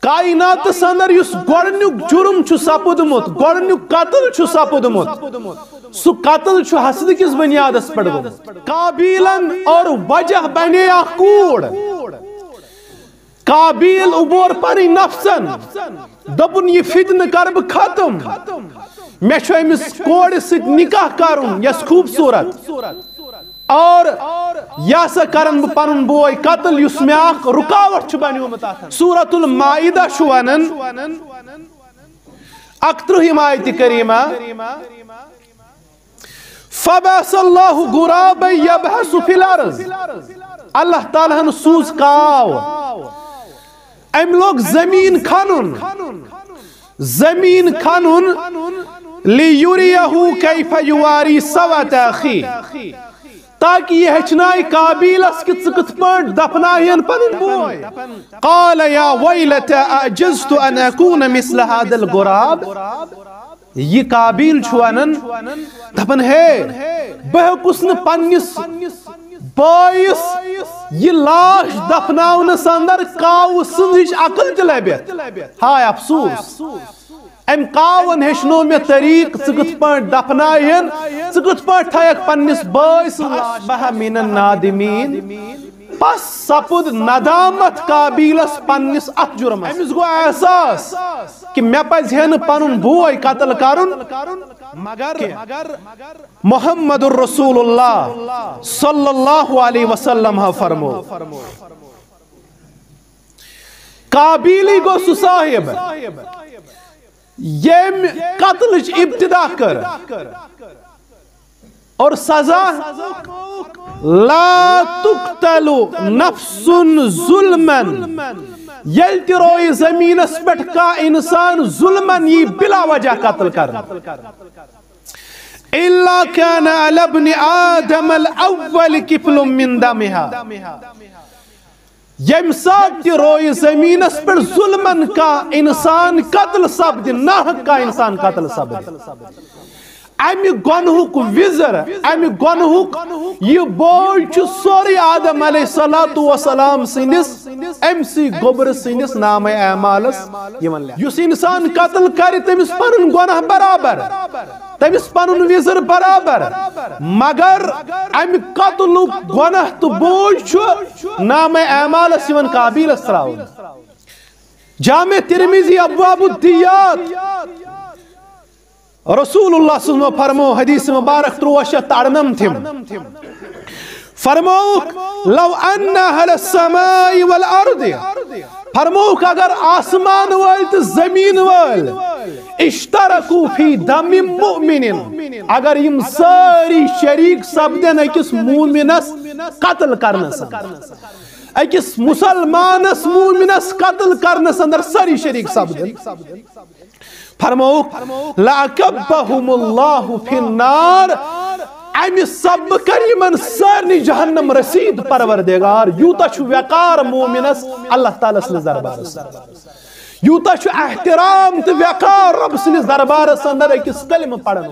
کائنات سندر یس گوڑنیک جرم چھ سپودمت گوڑنیک قتل چھ سپودمت سو قتل چھ حسد کس بنیادس پڑ گومت قابیلن اور وجہ بنے کوڑ قابیل عبور پنی نفسن دپن یہ فتن کر بہ ختم میں چھ امس کوڑ سۭتۍ نکاح کرن یس خوبصورت اور یا سا کرن بہ پنن بوے قتل یس مے اخ رکاوٹ چھ بنیومت سورۃ المائدہ چھ ونن 31 آیت کریمہ فبعث اللہ غرابا یبحث فی الارض اللہ تعالیٰ ہن سوز کاو ام لوگ زمین کھنن لیوریہو کیف یواری سوات اخی تاکہ یہ ہچنائی قابیلس کی کت پانٹ دفنائین پنن بوئے قال یا ویلتا اعجزت ان اکون مثل هذا الغراب یہ قابیل چھوانن دپن ہے بہ کسن پنس بائیس یہ لاش دفناؤن سندر کاو سندھش عقل تلبیت ہائے افسوس ام کاون ہشنو میں طریق ثقت پانٹ دفنائین ثقت پانٹ تھایک پنس بائیس لاش بہ من النادمین پس سپد ندامت قابیلس پنس ات جرم امس گو احساس کہ میں پز ہن پنن بوئے قتل کرن مگر محمد الرسول اللہ صلی اللہ علیہ وسلم فرمو قابیلی گو سو صاحب یم قتل ابتدا کر اور سزا لا تقتل نفس ظلمن یلتی روئی زمین اس پٹ کا انسان ظلمن یہ بلا وجہ قتل کر الا كان على ابن آدم الاول کفل من دمها یم ساتھ تی روئی زمین اس پر ظلمن کا انسان قتل سبد ناحق کا انسان قتل سبد امی گنہک وزر امی گنہک یہ بوئی چھ سوری آدم علیہ السلام سنس ام سی گبر سنس نام اعمالس یس انسان قتل کری تمس پنن گناہ برابر تمس پنن وزر برابر مگر امی قتل گناہ تو بوئی چھ نام اعمالس یون قابیلس تراؤن جامع ترمذی ابواب الدیات رسول اللہ صلی اللہ علیہ وسلم فرمو حدیث مبارک 398 تھم فرموک لو ان اہل السماء والارض فرموک اگر آسمان والت زمین وال اشترکو فی دم مؤمن اگر یم ساری شریک سبدن اکس مومنس قتل کرنس اکس مسلمانس مومنس قتل کرنس اندر ساری شریک سبدن فرموک لَعَكَبَّهُمُ اللَّهُ فِي النَّارِ امی سب کریمن سارنی جہنم رسید پروردگار یوتا چھو وقار مومنس اللہ تعالیٰ سنس دربارس یوتا چھو احترام تو وقار رب سنس دربارس اندر ایکس کلم پڑھن